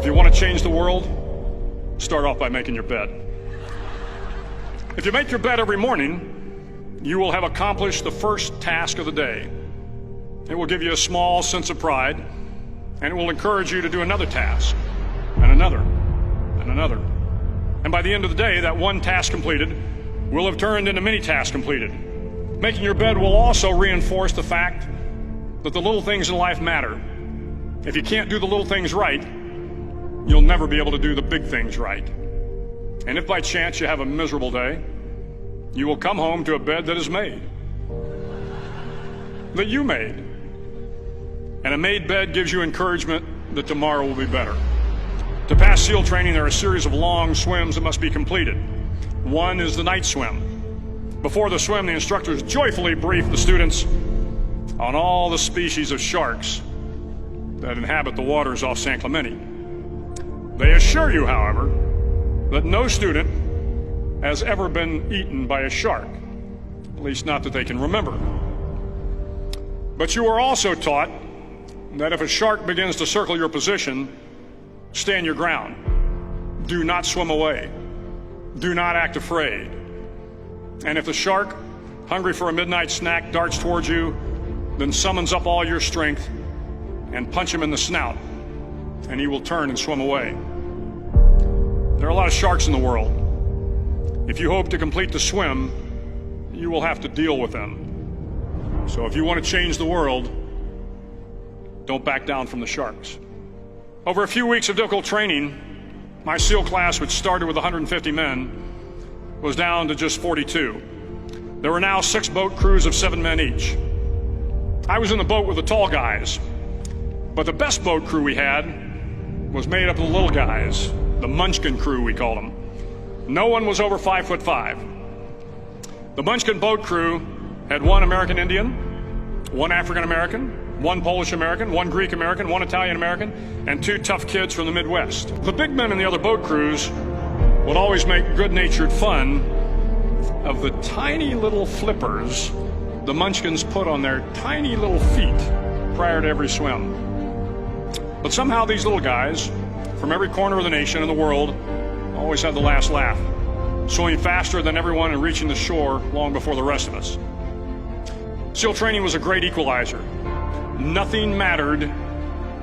If you want to change the world, start off by making your bed. If you make your bed every morning, you will have accomplished the first task of the day. It will give you a small sense of pride, and it will encourage you to do another task, and another, and another. And by the end of the day, that one task completed will have turned into many tasks completed. Making your bed will also reinforce the fact that the little things in life matter. If you can't do the little things right, you'll never be able to do the big things right. And if by chance you have a miserable day, you will come home to a bed that is made, that you made. And a made bed gives you encouragement that tomorrow will be better. To pass SEAL training, there are a series of long swims that must be completed. One is the night swim. Before the swim, the instructors joyfully brief the students on all the species of sharks that inhabit the waters off San Clemente. They assure you, however, that no student has ever been eaten by a shark, at least not that they can remember. But you are also taught that if a shark begins to circle your position, stand your ground. Do not swim away. Do not act afraid. And if the shark, hungry for a midnight snack, darts towards you, then summons up all your strength and punch him in the snout, and he will turn and swim away. There are a lot of sharks in the world. If you hope to complete the swim, you will have to deal with them. So if you want to change the world, don't back down from the sharks. Over a few weeks of difficult training, my SEAL class, which started with 150 men, was down to just 42. There were now 6 boat crews of 7 men each. I was in the boat with the tall guys, but the best boat crew we had was made up of the little guys, the Munchkin crew, we called them. No one was over 5'5". The Munchkin boat crew had 1 American Indian, 1 African American, 1 Polish American, 1 Greek American, 1 Italian American, and 2 tough kids from the Midwest. The big men in the other boat crews would always make good-natured fun of the tiny little flippers the Munchkins put on their tiny little feet prior to every swim. But somehow these little guys from every corner of the nation and the world always had the last laugh, swimming faster than everyone and reaching the shore long before the rest of us. SEAL training was a great equalizer. Nothing mattered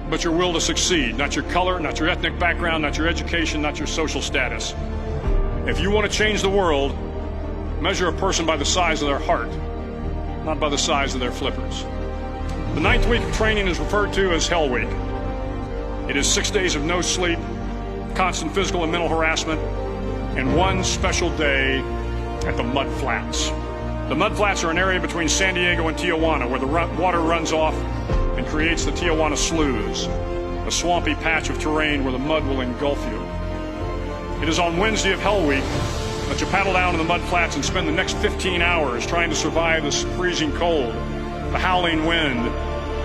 but your will to succeed, not your color, not your ethnic background, not your education, not your social status. If you want to change the world, measure a person by the size of their heart, not by the size of their flippers. The 9th week of training is referred to as Hell Week. It is 6 days of no sleep, constant physical and mental harassment, and 1 special day at the Mud Flats. The Mud Flats are an area between San Diego and Tijuana where the water runs off and creates the Tijuana Sloughs, a swampy patch of terrain where the mud will engulf you. It is on Wednesday of Hell Week that you paddle down to the Mud Flats and spend the next 15 hours trying to survive the freezing cold, the howling wind,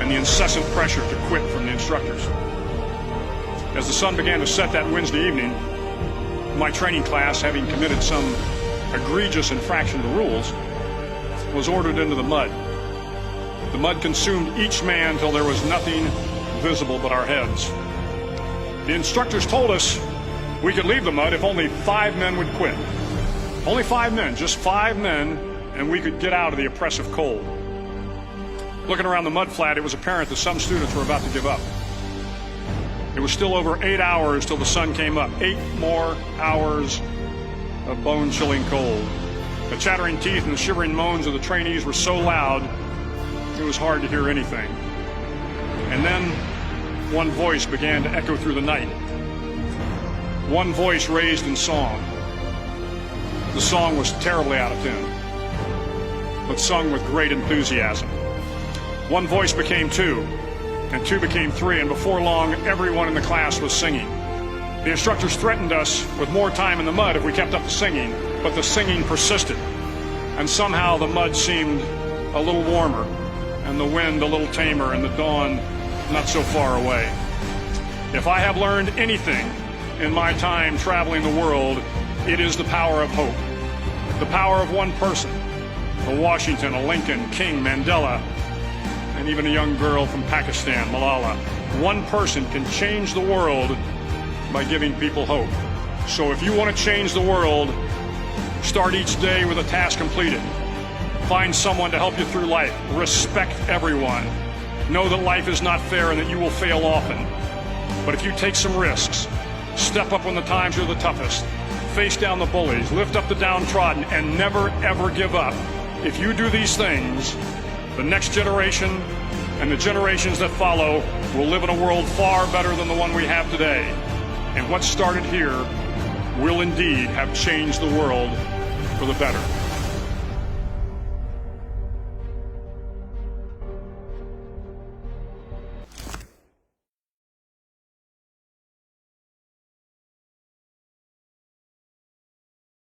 and the incessant pressure to quit from the instructors. As the sun began to set that Wednesday evening, my training class, having committed some egregious infraction of the rules, was ordered into the mud. The mud consumed each man till there was nothing visible but our heads. The instructors told us we could leave the mud if only 5 men would quit. Only 5 men, just 5 men, and we could get out of the oppressive cold. Looking around the mud flat, it was apparent that some students were about to give up. It was still over 8 hours till the sun came up. 8 more hours of bone-chilling cold. The chattering teeth and the shivering moans of the trainees were so loud, it was hard to hear anything. And then one voice began to echo through the night. One voice raised in song. The song was terribly out of tune, but sung with great enthusiasm. One voice became 2, and 2 became 3, and before long, everyone in the class was singing. The instructors threatened us with more time in the mud if we kept up the singing, but the singing persisted, and somehow the mud seemed a little warmer, and the wind a little tamer, and the dawn not so far away. If I have learned anything in my time traveling the world, it is the power of hope. The power of one person, a Washington, a Lincoln, King, Mandela, and even a young girl from Pakistan, Malala. One person can change the world by giving people hope. So if you want to change the world, start each day with a task completed. Find someone to help you through life. Respect everyone. Know that life is not fair and that you will fail often. But if you take some risks, step up when the times are the toughest, face down the bullies, lift up the downtrodden, and never, ever give up. If you do these things, the next generation and the generations that follow will live in a world far better than the one we have today. And what started here will indeed have changed the world for the better.